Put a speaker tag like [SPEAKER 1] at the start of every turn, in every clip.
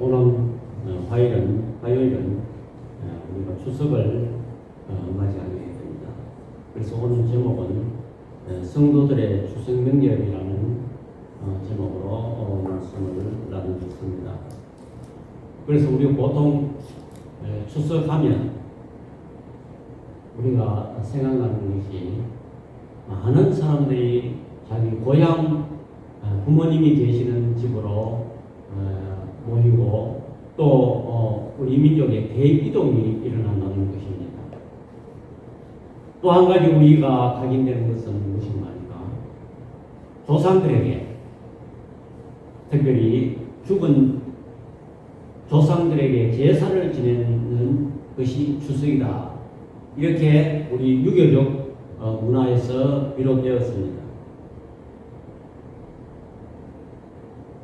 [SPEAKER 1] 오는 화요일은 우리가 추석을 맞이하게 됩니다. 그래서 오늘 제목은 성도들의 추석 명절이라는 제목으로 말씀을 나누겠습니다. 그래서 우리가 보통 추석하면 우리가 생각나는 것이 많은 사람들이 자기 고향 부모님이 계시는 집으로 모이고 또 우리 민족의 대이동이 일어난다는 것입니다. 또 한 가지 우리가 각인되는 것은 무엇인가? 조상들에게, 특별히 죽은 조상들에게 제사를 지내는 것이 추석이다. 이렇게 우리 유교적 문화에서 비롯되었습니다.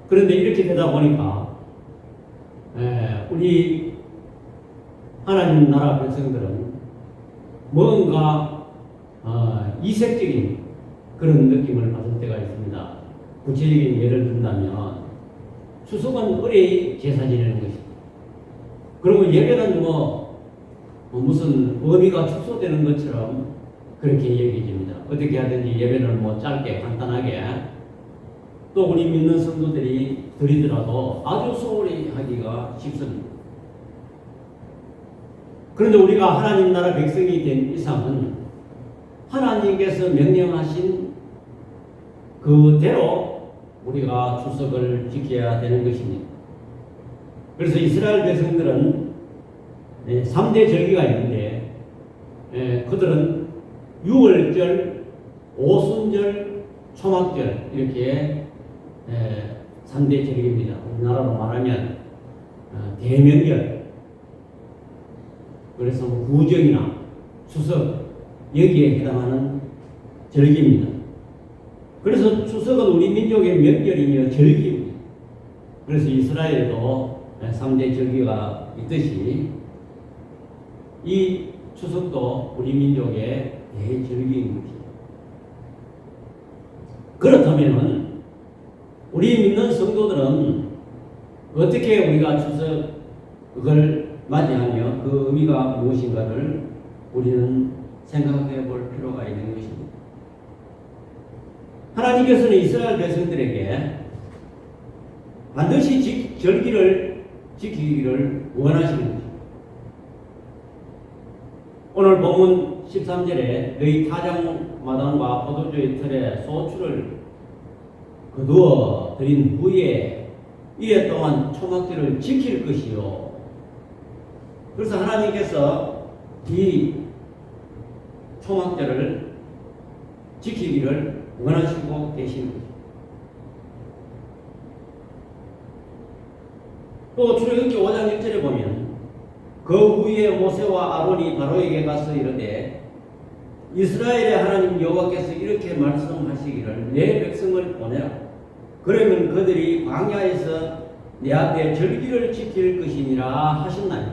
[SPEAKER 1] 그런데 이렇게 되다 보니까 우리 하나님 나라 백성들은 뭔가 이색적인 그런 느낌을 받을 때가 있습니다. 구체적인 예를 든다면 추석은 의뢰의 제사 지내는 것입니다. 그리고 예배는 무슨 의미가 축소되는 것처럼 그렇게 얘기해집니다. 어떻게 하든지 예배는 짧게 간단하게 또 우리 믿는 성도들이 드리더라도 아주 소홀히 하기가 쉽습니다. 그런데 우리가 하나님 나라 백성이 된 이상은 하나님께서 명령하신 그대로 우리가 추석을 지켜야 되는 것입니다. 그래서 이스라엘 백성들은 3대 절기가 있는데 그들은 유월절, 오순절, 초막절 이렇게 3대 절기입니다. 우리나라로 말하면 대명절, 그래서 구정이나 추석 여기에 해당하는 절기입니다. 그래서 추석은 우리 민족의 명절이며 절기입니다. 그래서 이스라엘에도 3대 절기가 있듯이 이 추석도 우리 민족의 대절기인 것입니다. 그렇다면 우리 믿는 성도들은 어떻게 우리가 추석을 맞이하며 그 의미가 무엇인가를 우리는 생각해 볼 필요가 있는 것입니다. 하나님께서는 이스라엘 백성들에게 반드시 절기를 지키기를 원하시는 것입니다. 오늘 본문 13절에 너희 타작마당과 포도주의 틀에 소출을 거두어 드린 후에 이래 동안 초막절을 지킬 것이요. 그래서 하나님께서 이 초막절을 지키기를 원하시고 계시는 것입니다. 또 출애굽기 5장 1절에 보면 그 후에 모세와 아론이 바로에게 가서 이르되 이스라엘의 하나님 여호와께서 이렇게 말씀하시기를 내 백성을 보내라. 그러면 그들이 광야에서 내 앞에 절기를 지킬 것이니라 하셨나니.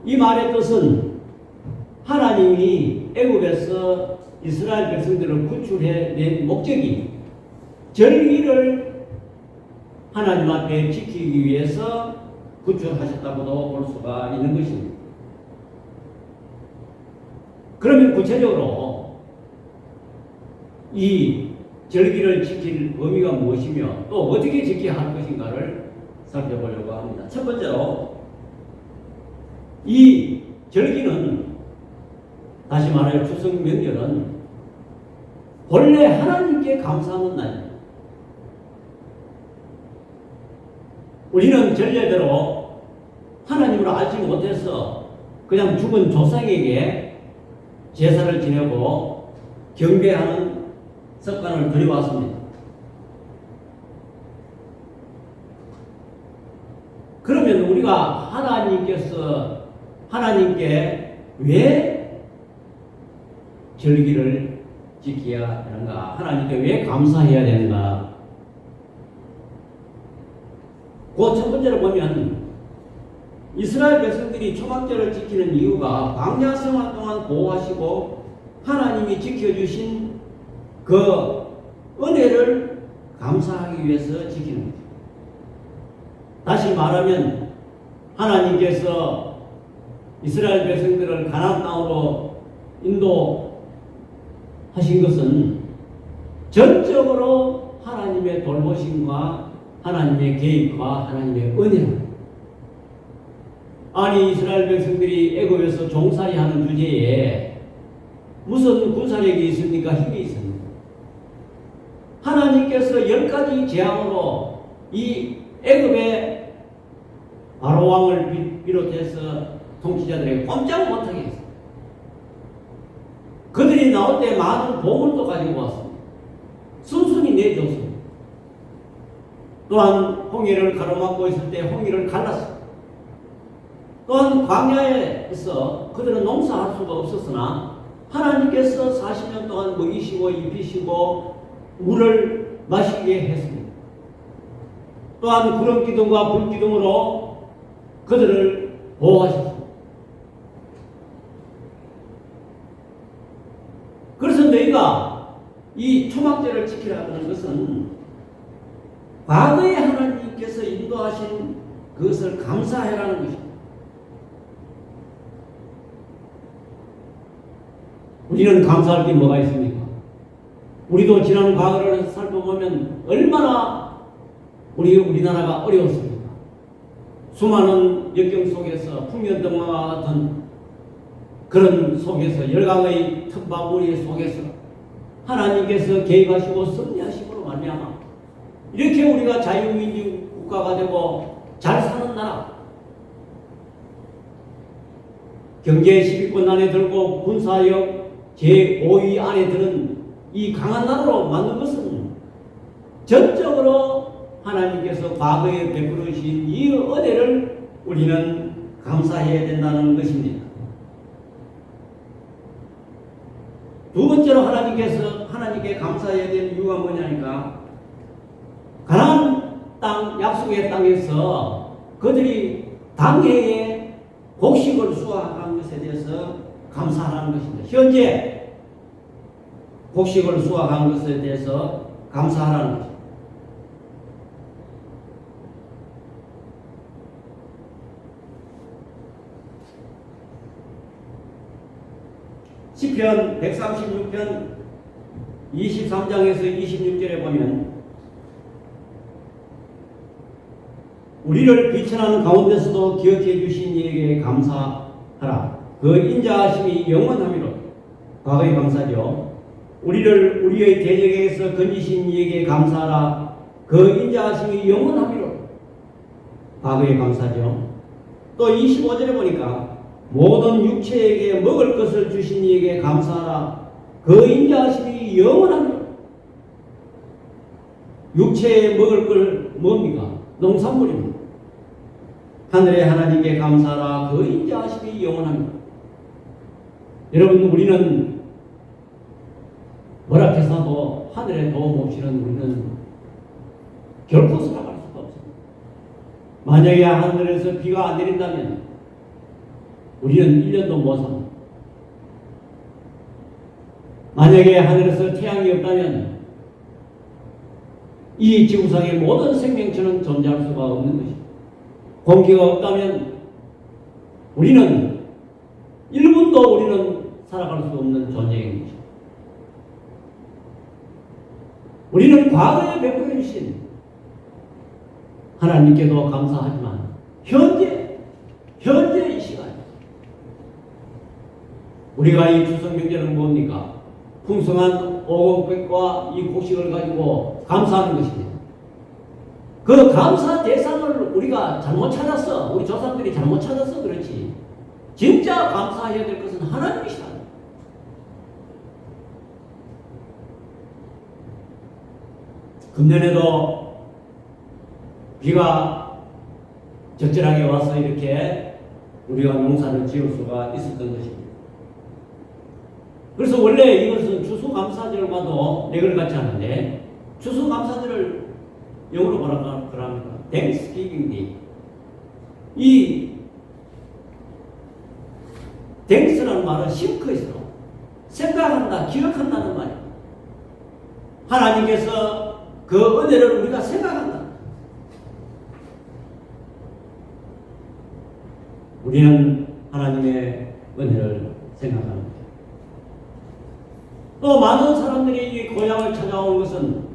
[SPEAKER 1] 이 말의 뜻은 하나님이 애굽에서 이스라엘 백성들을 구출해낸 목적이 절기를 하나님 앞에 지키기 위해서 구출하셨다고도 볼 수가 있는 것입니다. 그러면 구체적으로 이 절기를 지킬 의미가 무엇이며 또 어떻게 지켜야 할 것인가를 살펴보려고 합니다. 첫 번째로 이 절기는, 다시 말하여 추석 명절은 본래 하나님께 감사하는 날입니다. 우리는 전례대로 하나님을 알지 못해서 그냥 죽은 조상에게 제사를 지내고 경배하는 습관을 들여왔습니다. 그러면 우리가 하나님께 왜 절기를 지켜야 되는가? 하나님께 왜 감사해야 되는가? 그 첫 번째로 보면 이스라엘 백성들이 초막절을 지키는 이유가 광야 생활 동안 보호하시고 하나님이 지켜주신 그 은혜를 감사하기 위해서 지키는 거죠. 다시 말하면 하나님께서 이스라엘 백성들을 가나안 땅으로 인도하신 것은 전적으로 하나님의 돌보심과 하나님의 계획과 하나님의 은혜입니다. 아니 이스라엘 백성들이 애굽에서 종살이하는 주제에 무슨 군사력이 있습니까? 힘이 있습니까? 하나님께서 10가지 재앙으로 이 애굽의 바로 왕을 비롯해서 통치자들에게 꼼짝 못하게 했습니다. 그들이 나올 때 많은 보물도 가지고 왔습니다. 순순히 내줬습니다. 또한 홍해를 가로막고 있을 때 홍해를 갈랐습니다. 또한 광야에서 그들은 농사할 수가 없었으나 하나님께서 40년 동안 먹이시고 입히시고 물을 마시게 했습니다. 또한 구름 기둥과 불 기둥으로 그들을 보호하셨습니다. 그래서 너희가 이 초막절을 지키라는 것은 과거에 하나님께서 인도하신 그것을 감사해라는 것입니다. 우리는 감사할 게 뭐가 있습니까? 우리도 지난 과거를 살펴보면 얼마나 우리나라가 어려웠습니까? 수많은 역경 속에서 풍년등화와 같은 그런 속에서 열강의 틈바구니 속에서 하나님께서 개입하시고 섭리하심으로 말미암아 이렇게 우리가 자유민주 국가가 되고 잘 사는 나라, 경제 10위권 안에 들고 군사력 제5위 안에 드는 이 강한 나라로 만든 것은 전적으로 하나님께서 과거에 베풀으신 이 은혜를 우리는 감사해야 된다는 것입니다. 두 번째로 하나님께 감사해야 되는 이유가 뭐냐니까 가나안 땅, 약속의 땅에서 그들이 당해에 곡식을 수확한 것에 대해서 감사하는 것입니다. 현재 곡식을 수확한 것에 대해서 감사하라는 것입니다. 시편 136편 23장에서 26절에 보면 우리를 비천하는 가운데서도 기억해 주신 이에게 감사하라. 그 인자하심이 영원하미로. 과거의 감사죠. 우리의 대적에게서 건지신 이에게 감사하라. 그 인자하심이 영원하미로. 과거의 감사죠. 또 25절에 보니까 모든 육체에게 먹을 것을 주신 이에게 감사하라. 그 인자하심이 영원하미로. 육체에 먹을 걸 뭡니까? 농산물입니다. 하늘의 하나님께 감사하라. 그 인자하심이 영원합니다. 여러분, 우리는 뭐라해서도 하늘의 도움 없이는 우리는 결코 살아갈 수가 없습니다. 만약에 하늘에서 비가 안 내린다면 우리는 1년도 못 삽니다. 만약에 하늘에서 태양이 없다면 이 지구상의 모든 생명체는 존재할 수가 없는 것입니다. 공기가 없다면 우리는 1분도 우리는 살아갈 수 없는 존재인 것입니다. 우리는 과거에 베풀어 주신 하나님께도 감사하지만 현재 이 시간 우리가 이 추석 명절은 뭡니까? 풍성한 오곡백과 이 곡식을 가지고 감사하는 것입니다. 그 감사 대상을 우리가 잘못 찾았어. 우리 조상들이 잘못 찾았어. 그렇지. 진짜 감사해야 될 것은 하나님이시다. 금년에도 비가 적절하게 와서 이렇게 우리가 농사를 지을 수가 있었던 것입니다. 그래서 원래 이것은 추수감사절과도 맥을 같지 않은데 추수감사절을 영어로 뭐라고 그럽니까? Thanksgiving Day. 이 Thanks라는 말은 심크에서 생각한다, 기억한다는 말이에요. 하나님께서 그 은혜를 우리가 생각한다. 우리는 하나님의 은혜를 생각합니다. 또 많은 사람들이 이 고향을 찾아오는 것은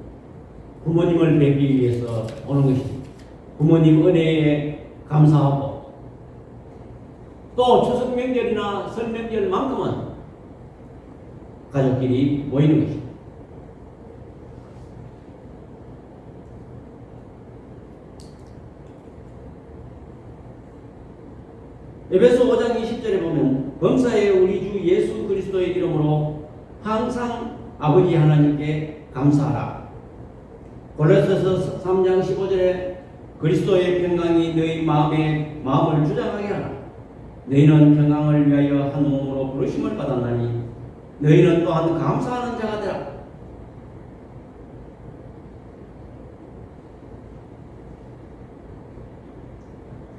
[SPEAKER 1] 부모님을 뵙기 위해서 오는 것입니다. 부모님 은혜에 감사하고 또 추석 명절이나 설 명절만큼은 가족끼리 모이는 것입니다. 에베소 5장 20절에 보면 범사에 우리 주 예수 그리스도의 이름으로 항상 아버지 하나님께 감사하라. 골로새서 3장 15절에 그리스도의 평강이 너희 마음을 주장하게 하라. 너희는 평강을 위하여 한 몸으로 부르심을 받았나니 너희는 또한 감사하는 자가 되라.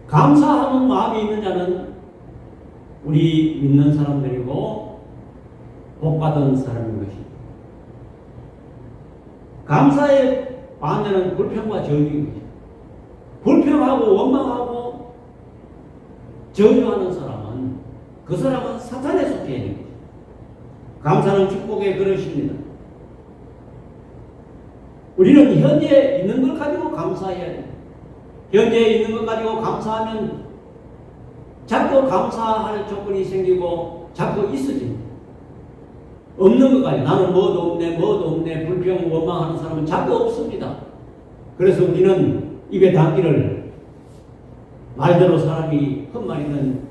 [SPEAKER 1] 감사하는 마음이 있는 자는 우리 믿는 사람들이고 복받은 사람인 것입니다. 감사의 반대는 불평과 저주인 것입니다. 불평하고 원망하고 저주하는 사람은 그 사람은 사탄에 속해 있는 것입니다. 감사는 축복의 그릇입니다. 우리는 현재 있는 걸 가지고 감사해야 됩니다. 현재 있는 것 가지고 감사하면 자꾸 감사할 조건이 생기고 자꾸 있어집니다. 없는 것 가지고 나는 뭐도 없네 불평 원망하는 사람은 자꾸 없습니다. 그래서 우리는 입에 담기를 말대로 사람이 헛말이든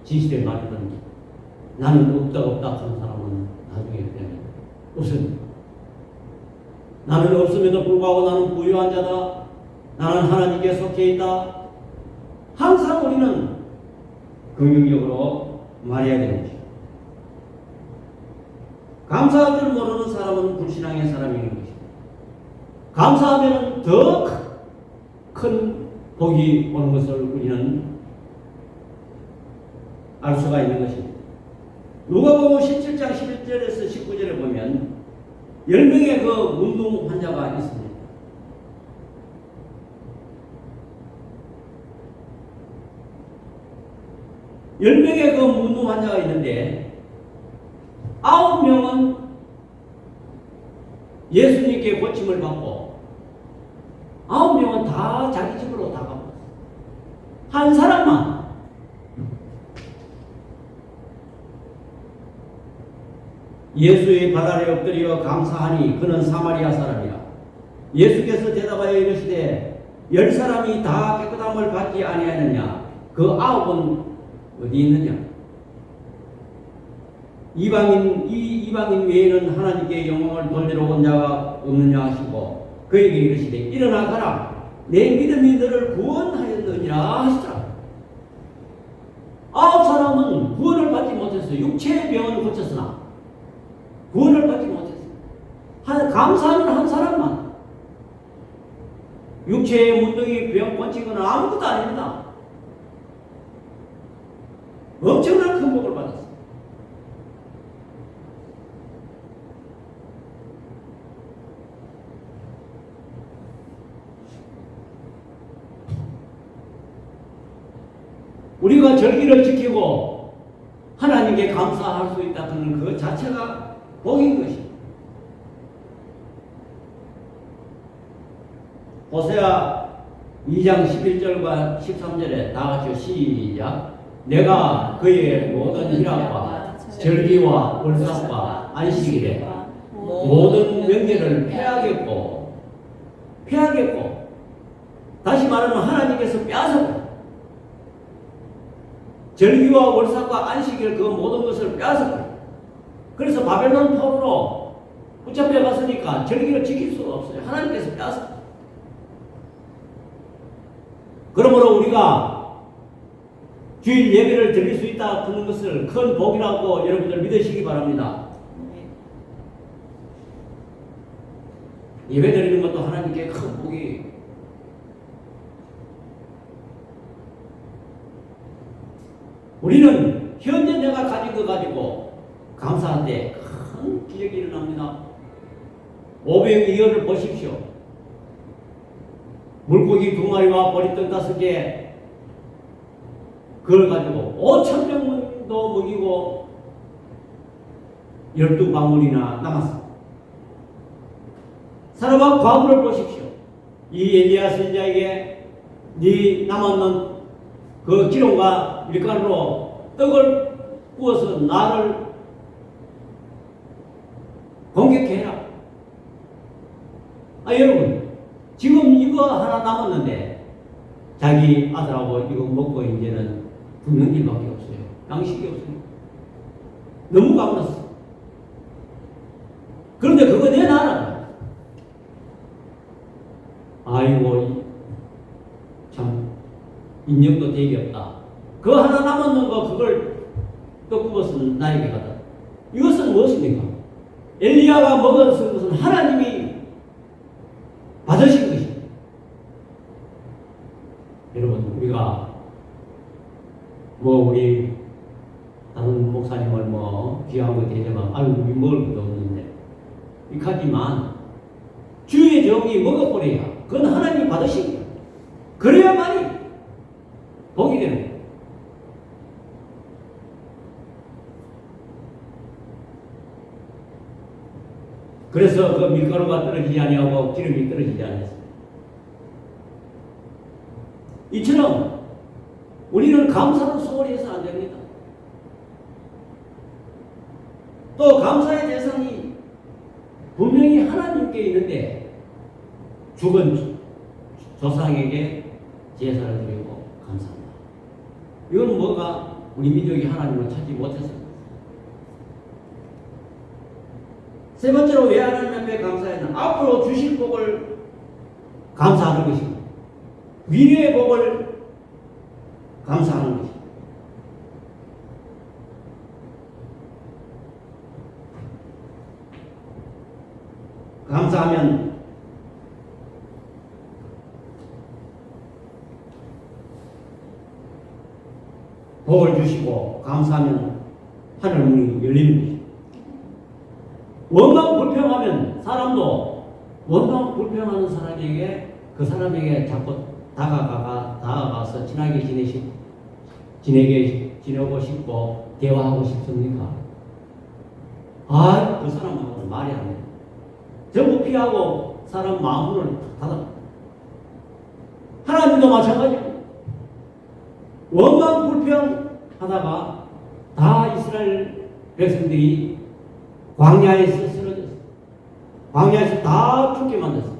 [SPEAKER 1] 진실의 말이든 나는 없다 하는 사람은 나중에 그냥 없습니다. 나는 없음에도 불구하고 나는 부유한 자다. 나는 하나님께 속해 있다. 항상 우리는 긍정적으로 말해야 되는 것입니다. 감사할 줄 모르는 사람은 불신앙의 사람인 것입니다. 감사하면 더 큰 복이 오는 것을 우리는 알 수가 있는 것입니다. 누가복음 17장 11절에서 19절에 보면 10명의 그 문둥 환자가 있습니다. 열 명의 그 문둥 환자가 있는데 9명은 예수님께 고침을 받고 9명은 다 자기 집으로 다 가고 한 사람만 예수의 발 아래 엎드려 감사하니 그는 사마리아 사람이라. 예수께서 대답하여 이르시되 10사람이 다 깨끗함을 받지 아니하느냐? 그 9은 어디 있느냐? 이방인 외에는 하나님께 영광을 돌리러 온 자가 없느냐 하시고 그에게 이르시되 일어나 가라. 내 믿음이 너를 구원하였느니라 하시더라. 9사람은 구원을 받지 못했어요. 육체의 병은 고쳤으나 구원을 받지 못했어요. 감사하는 한 사람만. 육체의 문둥이 병 고친 건 아무것도 아닙니다. 엄청난 큰 복을 받았어요. 우리가 절기를 지키고 하나님께 감사할 수 있다는 그 자체가 복인 것입니다. 호세아 2장 11절과 13절에 다 같이 시작. 내가 그의 모든 희락과 절기와 월삭과 안식일에 모든 명제를 폐하겠고 다시 말하면 하나님께서 빼앗았고 절기와 월삭과 안식일 그 모든 것을 빼앗았고 그래서 바벨론 포로로 붙잡혀 갔으니까 절기를 지킬 수가 없어요. 하나님께서 빼앗았고 그러므로 우리가 주일 예배를 드릴 수 있다 하는 것을 큰 복이라고 여러분들 믿으시기 바랍니다. 예배 드리는 것도 하나님께 큰 복이. 우리는 현재 내가 가진 거 가지고 감사할 때 큰 기적이 일어납니다. 오병이어를 보십시오. 물고기 2마리와 보리떡 5개 그걸 가지고 5,000명도 먹이고 12방울이나 남았습니다. 사람아 과부를 보십시오. 이 엘리야 선지자에게 네 남았는 그 기름과 밀가루로 떡을 구워서 나를 공격해라. 여러분 지금 이거 하나 남았는데 자기 아들하고 이거 먹고 이제는 죽는 일밖에 없어요. 양식이 없어요. 너무 가물었어. 그런데 그거 내놔라. 아이고 참 인정도 되게 없다. 그 하나 남았는 거 그걸 떡 구워서 나에게 가다. 이것은 무엇입니까? 엘리야가 먹은 것은 하나님이 받으신 것입니다. 여러분 우리가 우리 다른 목사님을 귀한 거 되지만 우리 먹을 것도 없는데 하지만 주의 종이 먹어버려야 그건 하나님이 받으신 거예요. 그래야만이 복이 되는 거예요. 그래서 그 밀가루가 떨어지지 아니하고 기름이 떨어지지 않았습니다. 이처럼 우리는 감사로 소홀히 해서 안 됩니다. 또 감사의 대상이 분명히 하나님께 있는데 죽은 조상에게 제사를 드리고 감사합니다. 이건 뭐가 우리 민족이 하나님을 찾지 못했습니다. 세 번째로 왜 하나님 앞에 감사했나? 앞으로 주실 복을 감사하는 것입니다. 미래의 복을 감사하는 것입니다. 감사하면 복을 주시고 감사하면 하늘 문이 열리는 것입니다. 원망 불평하면 사람도 원망 불평하는 사람에게 그 사람에게 자꾸 다가가서 친하게 지내고 싶고 대화하고 싶습니까? 그 사람하고는 말이 안 돼. 전부 피하고 사람 마음을 닫아. 하나님도 마찬가지입니다. 원망 불평하다가 다 이스라엘 백성들이 광야에서 쓰러졌어요. 광야에서 다 죽게 만들었어요.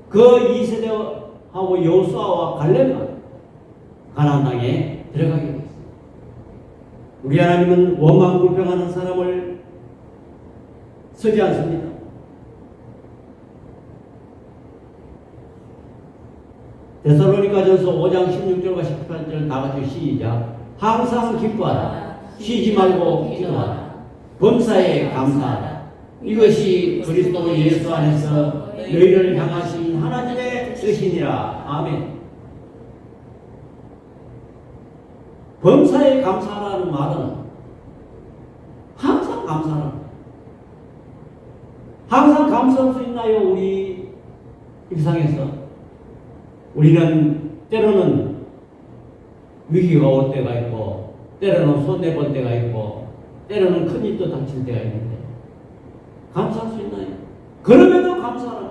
[SPEAKER 1] 그 이세대하고 여호수아와 갈렙만 가나안 땅에 들어가게 됐어요. 우리 하나님은 원망 불평하는 사람을 쓰지 않습니다. 데살로니가전서 5장 16절과 18절 다 같이 시작. 항상 기뻐하라. 쉬지 말고 기도하라. 범사에 감사하라. 이것이 그리스도 예수 안에서 너희를 향하신 하나님의 뜻이니라. 아멘. 범사에 감사하라는 말은 항상 감사하라. 항상 감사할 수 있나요? 우리 일상에서 우리는 때로는 위기가 올 때가 있고 때로는 손해볼 때가 있고 때로는 큰 일도 닥칠 때가 있는데 감사할 수 있나요? 그럼에도 감사하라.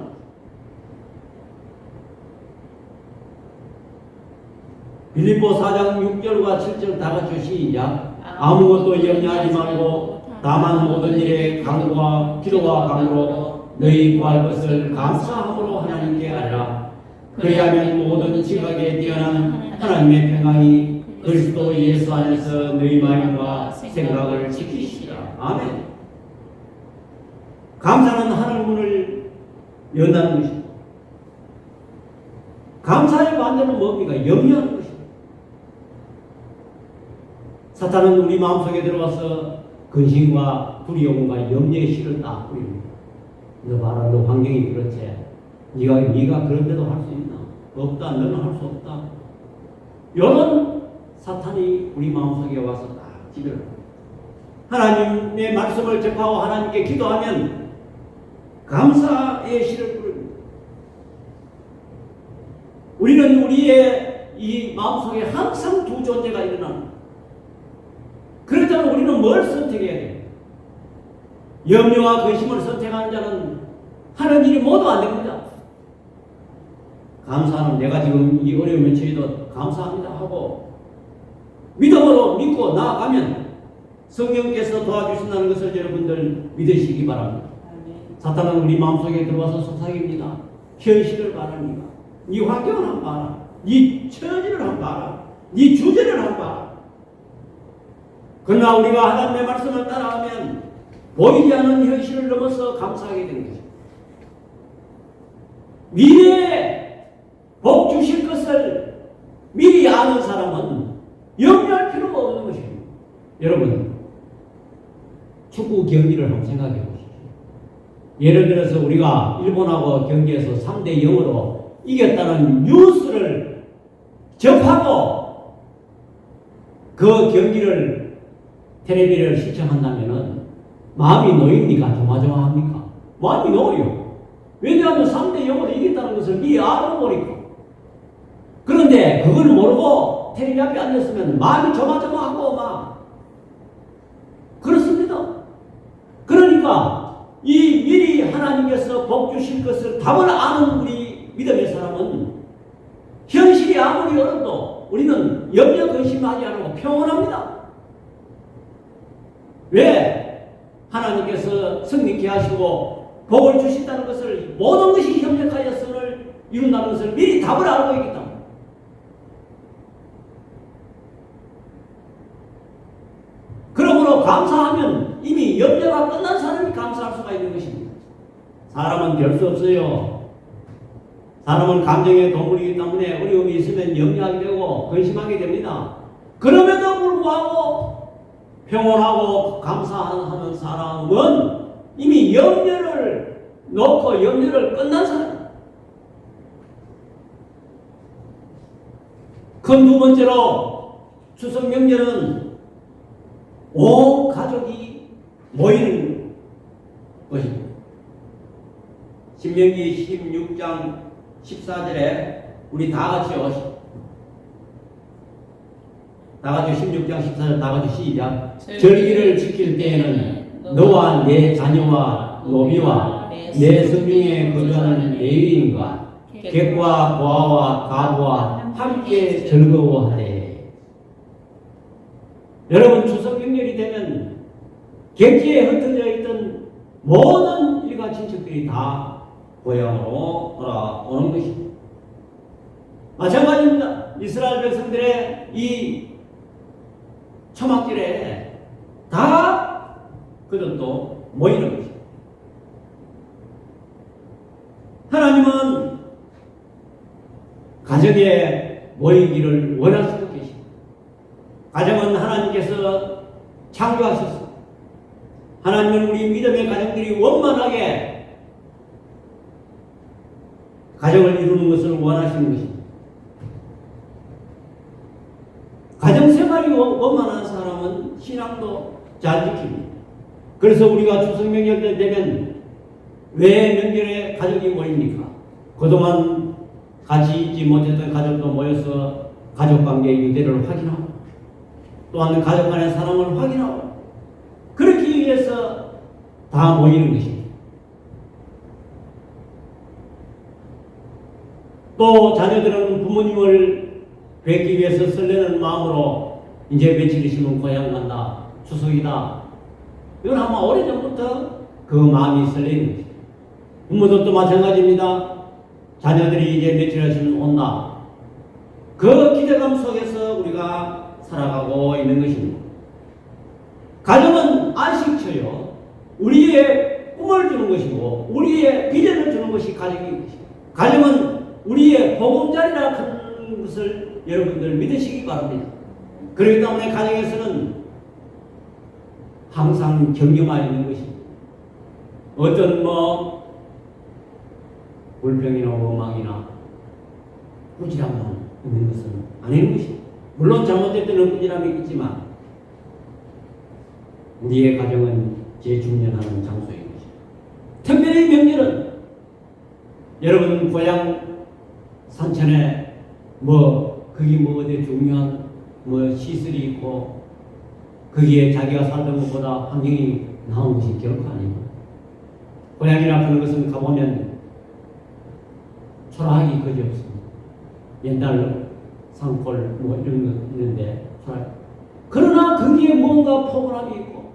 [SPEAKER 1] 빌립보 4장 6절과 7절 다 같이 시작. 아무것도 염려하지 말고 다만 모든 일에 간구와 기도와 간구로 너희 구할 것을 감사함으로 하나님께 알라. 그리하면 모든 지각에 뛰어난 하나님의 평강이 그리스도 예수 안에서 너희 마음과 생각을 지키시라. 아멘. 감사는 하늘 문을 연다는 것입니다. 감사의 반대는 뭡니까? 염려하는 것입니다. 사탄은 우리 마음속에 들어와서 근심과 두려움과 염려의 씨를 딱 뿌립니다. 너 봐라, 너 환경이 그렇지. 네가 그런데도 할 수 있나? 없다. 너는 할 수 없다. 이런 사탄이 우리 마음속에 와서 딱 지배를 합니다. 하나님의 말씀을 접하고 하나님께 기도하면 감사의 시를 부릅니다. 우리는 우리의 이 마음속에 항상 두 존재가 일어납니다. 그렇다면 우리는 뭘 선택해야 돼요? 염려와 근심을 선택하는 자는 하는 일이 모두 안 됩니다. 감사는 내가 지금 이 어려움에 처해도 감사합니다 하고 믿음으로 믿고 나아가면 성령께서 도와주신다는 것을 여러분들 믿으시기 바랍니다. 사탄은 우리 마음속에 들어와서 속삭입니다. 현실을 바랍니다. 네 환경을 한번 봐라. 네 처지를 한번 봐라. 네 주제를 한번 봐라. 그러나 우리가 하나님의 말씀을 따라하면 보이지 않는 현실을 넘어서 감사하게 되는 것입니다. 미래에 복 주실 것을 미리 아는 사람은 염려할 필요가 없는 것입니다. 여러분, 축구 경기를 한번 생각해 보십시오. 예를 들어서 우리가 일본하고 경기에서 3대 0으로 이겼다는 뉴스를 접하고 그 경기를 텔레비를 시청한다면 마음이 놓입니까? 조마조마합니까? 마음이 놓여요. 왜냐하면 3대 0으로 이겼다는 것을 미리 알아보니까. 그런데 그걸 모르고 텔레비 앞에 앉았으면 마음이 조마조마하고 막 그렇습니다. 그러니까 이 미리 하나님께서 복 주실 것을 답을 아는 우리 믿음의 사람은 현실이 아무리 어려도 우리는 염려 근심하지 않고 평온합니다. 왜? 하나님께서 승리케 하시고 복을 주신다는 것을 모든 것이 협력하여서를 이룬다는 것을 미리 답을 알고 있기 때문에. 그러므로 감사하면 이미 염려가 끝난 사람이 감사할 수가 있는 것입니다. 사람은 별 수 없어요. 사람은 감정의 동물이기 때문에 어려움이 있으면 염려하게 되고 근심하게 됩니다. 그럼에도 불구하고 평온하고 감사하는 사람은 이미 염려를 놓고 염려를 끝난 사람. 큰 두 번째로 추석 명절은 온 가족이 모이는 것입니다. 신명기 16장 14절에 우리 다 같이 16장 14절 다 같이 시작. 절기를 지킬 때에는 너와 내 자녀와 노비와 내 성중에 거주하는 레위인과 객과 고아와 가부와 함께 즐거워하래. 여러분, 추석 명절이 되면 객지에 흩어져 있던 모든 일가 친척들이 다 고향으로 돌아오는 것입니다. 마찬가지입니다. 이스라엘 백성들의 이 초막절에 다 그들도 모이는 것입니다. 하나님은 가정에 모이기를 원하시고 계십니다. 가정은 하나님께서 창조하셨습니다. 하나님은 우리 믿음의 가정들이 원만하게 가정을 이루는 것을 원하시는 것입니다. 가정생활이 원만한 사람은 신앙도 잘 지킵니다. 그래서 우리가 추석 명절 때 되면 왜 명절에 가족이 모입니까? 그동안 같이 있지 못했던 가족도 모여서 가족관계의 유대를 확인하고 또한 가족 간의 사랑을 확인하고 그렇기 위해서 다 모이는 것입니다. 또 자녀들은 부모님을 뵙기 위해서 설레는 마음으로 이제 며칠 있으면 고향 간다, 추석이다. 이건 아마 오래전부터 그 마음이 설레는 것입니다. 부모들도 마찬가지입니다. 자녀들이 이제 며칠 있으면 온다. 그 기대감 속에서 우리가 살아가고 있는 것입니다. 가정은 안식처요. 우리의 꿈을 주는 것이고 우리의 비전을 주는 것이 가정인 것입니다. 가정은 우리의 보금자리라 하는 것을 여러분들 믿으시기 바랍니다. 그렇기 때문에 가정에서는 항상 격려만 있는 것입니다. 어떤 불평이나 원망이나 꾸지람만 있는 것은 아닌 것입니다. 물론 잘못됐던 꾸지람이 있지만 우리의 가정은 재충전하는 장소인 것입니다. 특별히 명절은 여러분 고향 산천에 거기 어디 중요한 시설이 있고 거기에 자기가 살던 것보다 환경이 나은 것이 결코 아니고, 고향이라 그런 것은 가보면 초라하기 거지 없습니다. 옛날 산골 이런 거 있는데 그러나 거기에 뭔가 포근함이 있고,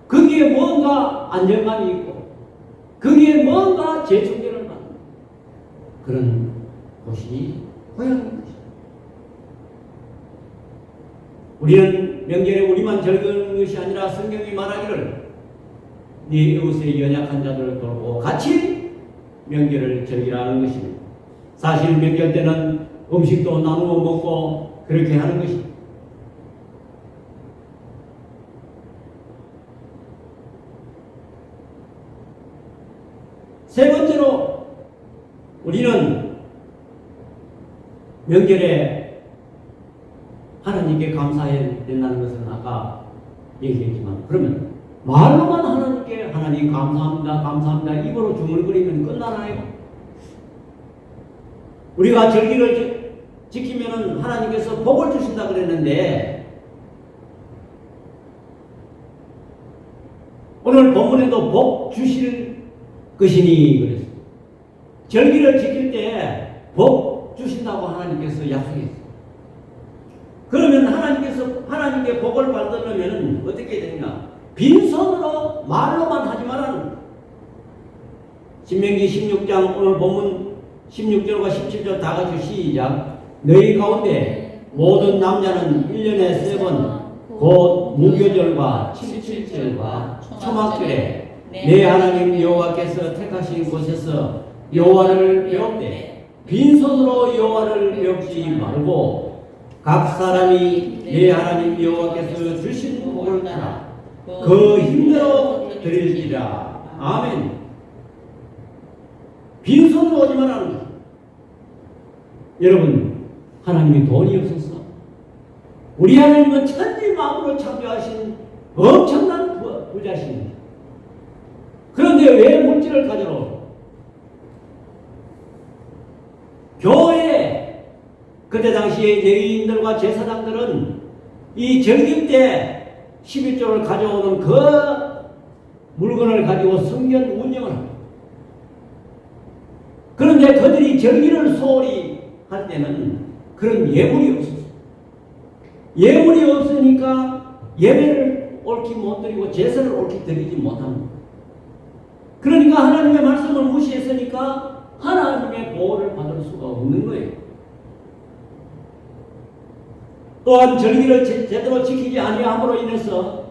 [SPEAKER 1] 거기에 뭔가 안정감이 있고, 거기에 뭔가 재충전을 받는 그런 곳이 고향인 것입니다. 우리는 명절에 우리만 즐기는 것이 아니라 성경이 말하기를 네 이웃의 연약한 자들을 돌보고 같이 명절을 즐기라는 것입니다. 사실 명절 때는 음식도 나누어 먹고 그렇게 하는 것입니다. 세 번째로 우리는 명절에 하나님께 감사해야 된다는 것은 아까 얘기했지만, 그러면 말로만 하나님께 하나님 감사합니다 감사합니다 입으로 중얼거리면 끝나나요? 우리가 절기를 지키면 하나님께서 복을 주신다 그랬는데, 오늘 본문에도 복 주실 것이니 그랬어요. 절기를 지킬 때 복 주신다고 하나님께서 약속했어요. 그러면 하나님께 복을 받으려면 어떻게 되느냐? 빈손으로 말로만 하지 말라는, 신명기 16장 오늘 본문 16절과 17절 다 같이 시작. 너희 가운데 모든 남자는 1년에 3번 곧 무교절과 77절과 초막절에 내 하나님 여호와께서 택하신 곳에서 여호와를 배웁되 빈손으로 여호와를 배우지 말고 각 사람이 내 하나님 여호와께서 주신 복을 따라 그 힘대로 드릴지라. 아멘. 빈손으로 오지 말라는 거예요. 여러분, 하나님이 돈이 없어서, 우리 하나님은 천지 만물을 창조하신 엄청난 부자십니다. 그런데 왜 물질을 가져로? 교회, 그때 당시에 레위인들과 제사장들은 이 절기 때 11조를 가져오는 그 물건을 가지고 성전 운영을 합니다. 그런데 그들이 절기를 소홀히 할 때는 그런 예물이 없었어요. 예물이 없으니까 예배를 옳게 못 드리고 제사를 옳게 드리지 못합니다. 그러니까 하나님의 말씀을 무시했으니까 하나님의 보호를 받을 수가 없는 거예요. 또한 절기를 제대로 지키지 아니함으로 인해서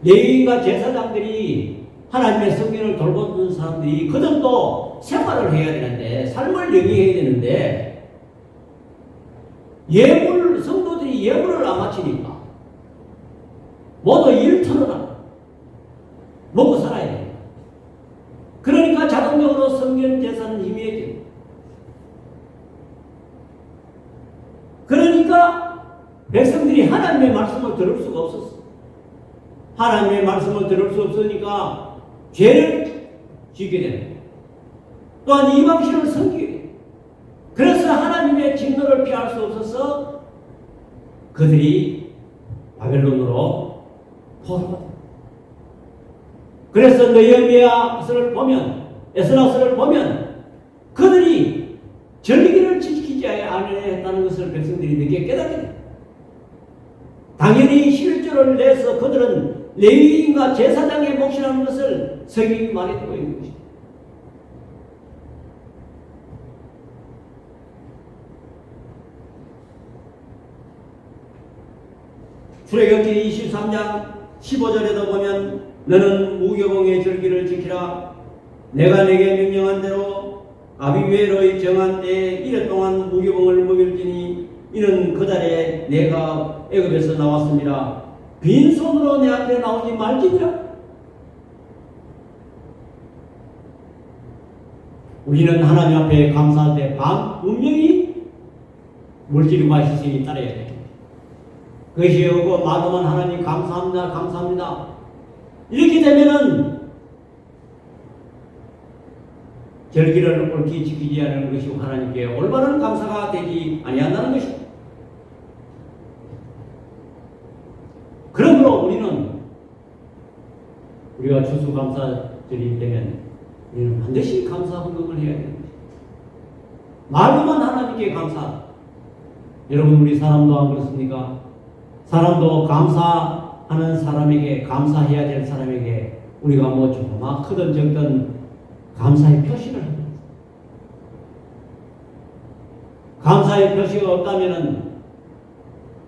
[SPEAKER 1] 레위인과 제사장들이 하나님의 성전을 돌보는 사람들이 그들도 생활을 해야 되는데, 삶을 영위해야 되는데, 성도들이 예물을 안 바치니까 모두 일터로나 먹고 살아야 돼요. 그러니까 자동적으로 성전 제사는 희미해져요. 그러니까 백성들이 하나님의 말씀을 들을 수가 없었어. 하나님의 말씀을 들을 수 없으니까 죄를 지게 되는 거예요. 또한 이방신을 섬기게 돼요. 그래서 하나님의 진노를 피할 수 없어서 그들이 바벨론으로 포로가. 그래서 느헤미야서를 보면, 에스라서를 보면 그들이 절기를 지키지 않았다는 것을 백성들이 늦게 깨닫게 됩니다. 당연히 11조를 내서 그들은 레위인과 제사장의 몫이라는 것을 성경이 말해주고 있는 것입니다. 출애굽기 23장 15절에도 보면 너는 무교봉의 절기를 지키라. 내가 내게 명령한 대로 아비멜의 정한 때에 이래 동안 무교봉을 먹일지니 이는 그 달에 내가 애굽에서 나왔습니다. 빈손으로 내 앞에 나오지 말지니라. 우리는 하나님 앞에 감사할 때 분명히 물질과 희생이 따라야 됩니다. 그것이 없고 말로만 하나님 감사합니다 감사합니다 이렇게 되면은 절기를 옳게 지키지 않는 것이 하나님께 올바른 감사가 되지 아니한다는 것입니다. 그러므로 우리가 추수감사절이 되면 우리는 반드시 감사 헌금을 해야 됩니다. 말로만 하나님께 감사하다. 여러분, 우리 사람도 안 그렇습니까? 사람도 감사하는 사람에게, 감사해야 될 사람에게 우리가 뭐 조그마 크든 적든 감사의 표시를 합니다. 감사의 표시가 없다면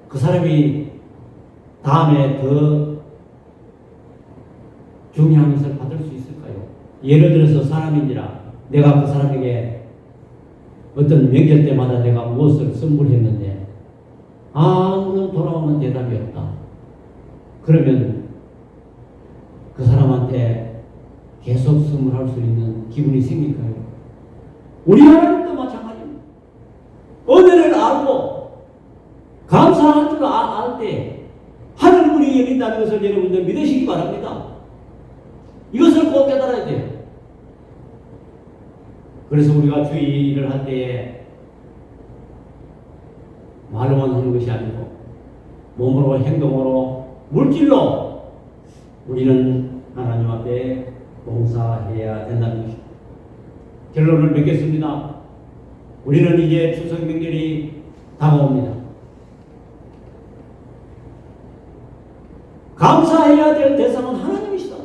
[SPEAKER 1] 그 사람이 다음에 더 중요한 것을 받을 수 있을까요? 예를 들어서 사람인지라 내가 그 사람에게 어떤 명절 때마다 내가 무엇을 선물했는데 아무런 돌아오는 대답이 없다. 그러면 그 사람한테 계속 선물할 수 있는 기분이 생길까요? 우리 하나님도 마찬가지입니다. 은혜를 알고 감사할 줄 알 때 하늘 문이 열린다는 것을 여러분들 믿으시기 바랍니다. 이것을 꼭 깨달아야 돼요. 그래서 우리가 주의 일을 할 때에 말로만 하는 것이 아니고 몸으로, 행동으로, 물질로 우리는 하나님 앞에 봉사해야 된다는 것입니다. 결론을 맺겠습니다. 우리는 이제 추석 명절이 다가옵니다. 감사해야 될 대상은 하나님이시다.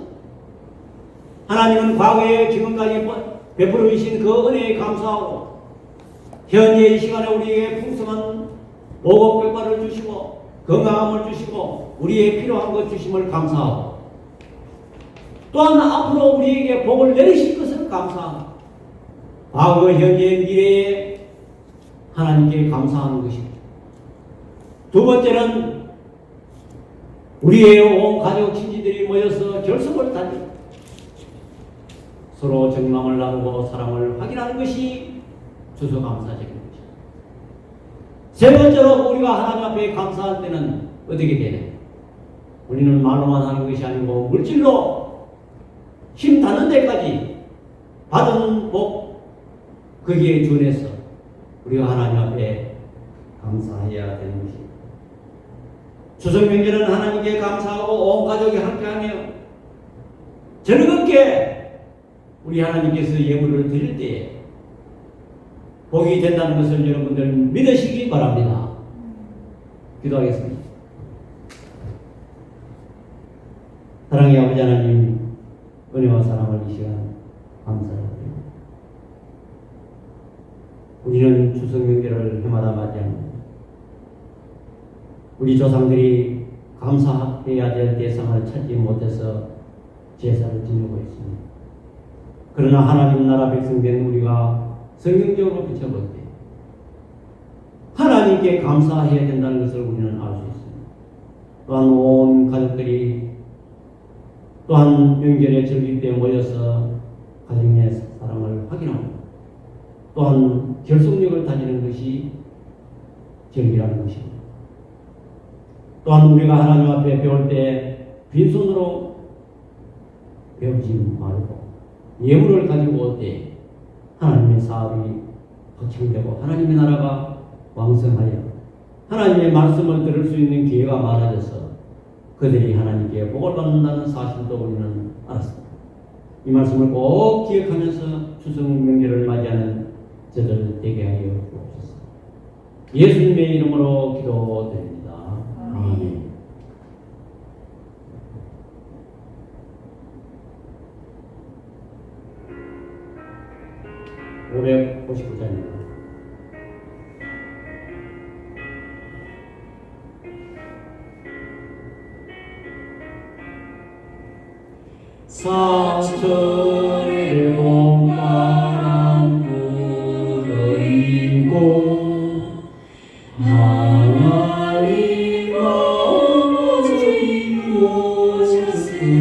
[SPEAKER 1] 하나님은 과거에 지금까지 베풀어 주신 그 은혜에 감사하고 현재 이 시간에 우리에게 풍성한 오곡백과를 주시고 건강함을 주시고 우리의 필요한 것 주심을 감사하고 또한 앞으로 우리에게 복을 내리실 것을 감사하고 과거, 현재, 미래에 하나님께 감사하는 것입니다. 두 번째는 우리의 온 가족 친지들이 모여서 결석을 다니고 서로 정남을 나누고 사랑을 확인하는 것이 추수감사절인 것입니다. 세 번째로 우리가 하나님 앞에 감사할 때는 어떻게 되냐? 우리는 말로만 하는 것이 아니고 물질로 힘 닿는 데까지 받은 복 거기에 준해서 우리가 하나님 앞에 감사해야 되는 것입니다. 추석 명절은 하나님께 감사하고 온 가족이 함께하며 즐겁게 우리 하나님께서 예물을 드릴 때에 복이 된다는 것을 여러분들 믿으시기 바랍니다. 기도하겠습니다. 사랑의 아버지 하나님, 은혜와 사랑을 이 시간 감사드립니다. 우리는 추석 명절을 해마다 맞이합니다. 우리 조상들이 감사해야 될 대상을 찾지 못해서 제사를 지내고 있습니다. 그러나 하나님 나라 백성된 우리가 성경적으로 비춰볼 때 하나님께 감사해야 된다는 것을 우리는 알 수 있습니다. 또한 온 가족들이 또한 명절에 즐길 때 모여서 가정의 사랑을 확인하고 또한 결속력을 다지는 것이 절기라는 것입니다. 또한 우리가 하나님 앞에 배울 때 빈손으로 배우지 말고 예물을 가지고 올 때 하나님의 사업이 확충되고 하나님의 나라가 왕성하여 하나님의 말씀을 들을 수 있는 기회가 많아져서 그들이 하나님께 복을 받는다는 사실도 우리는 알았습니다. 이 말씀을 꼭 기억하면서 추석 명절을 맞이하는 저들 되게 하여 주옵소서. 예수님의 이름으로 기도드립니다. 아멘. 559장입니다. 사철의 봄바람 불어일고 하나님 아버지 오셨으니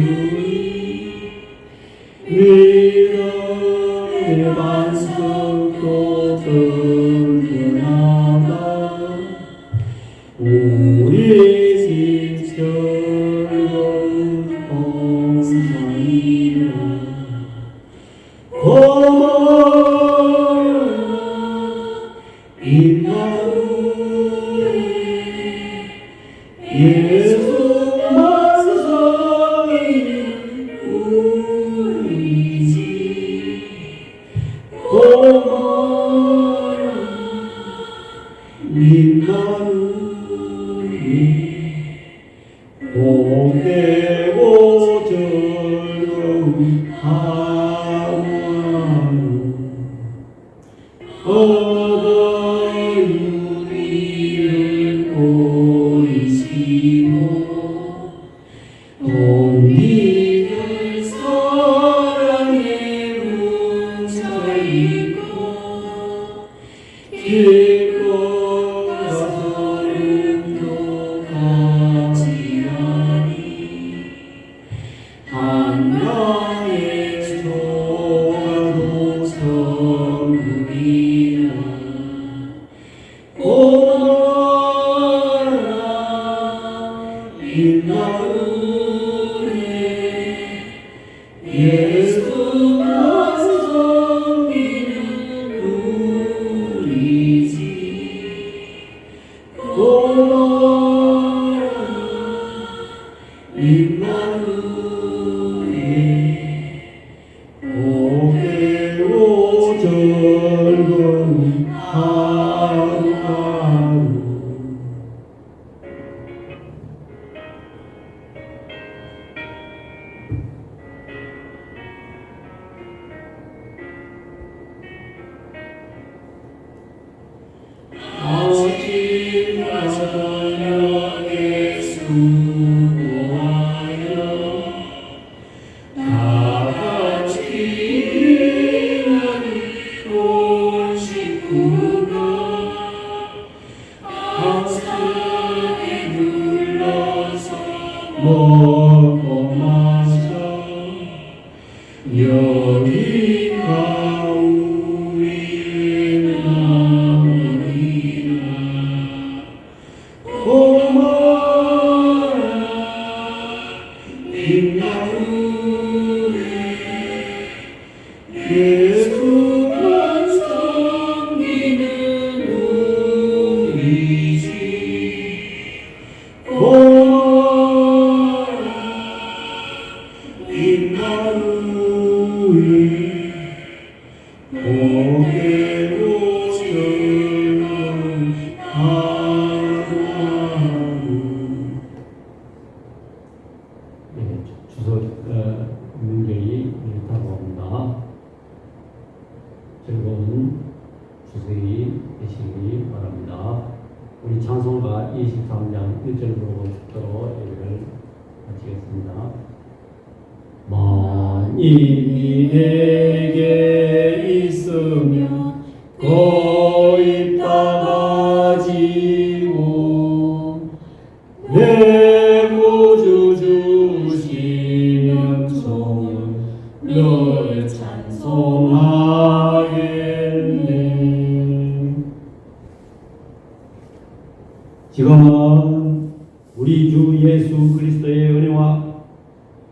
[SPEAKER 1] 믿음의 반석도 든든하다 우리의 진철 봉사이라 고마워라 임마누엘 복되고 즐거운 하루 어버이 우리를 보이시고 동리를 사랑에 뭉쳐있고 기뻐 서름도 같이하니 한나의 조가도 성국이라 고마워라 임마누엘 예수만 섬기는 우리 집 고마워라 임마누엘 복되고 즐거운 하루하루 아침과 저녁에 수고하여 다같이 일하는 온 식구가 항상에 눌러서 먹고 마셔 여기가 우리의 마음이라 고마워라 임마누엘 예수만 섬기는 우리 집 고마워라 임마누엘 복되고 즐거운 하루하루 추석 명절이 다가옵니다. 즐거운 추석이 되시기 바랍니다. 우리 찬송가 23장 1절 부르고 축도로 예배를 마치겠습니다. 만일이 내게 있으면 거입 다 가지고 내 구주 주시면 성을 널 찬송하겠네. 지금은 우리 주 예수 그리스도의 은혜와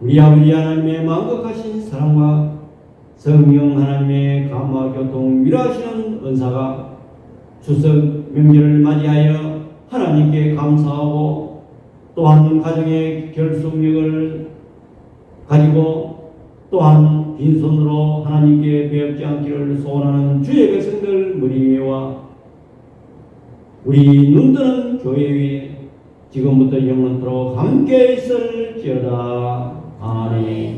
[SPEAKER 1] 우리 아버지 하나님의 만극하신 사랑과 성령 하나님의 감화 교통 위로하시는 은사가 추석 명절을 맞이하여 하나님께 감사하고 또한 가정의 결속력을 가지고 또한 빈손으로 하나님께 배웁지 않기를 소원하는 주의 백성들 머리 위와 우리 눈뜨는 교회 위에 지금부터 영원토록 함께 있을지어다. 아멘.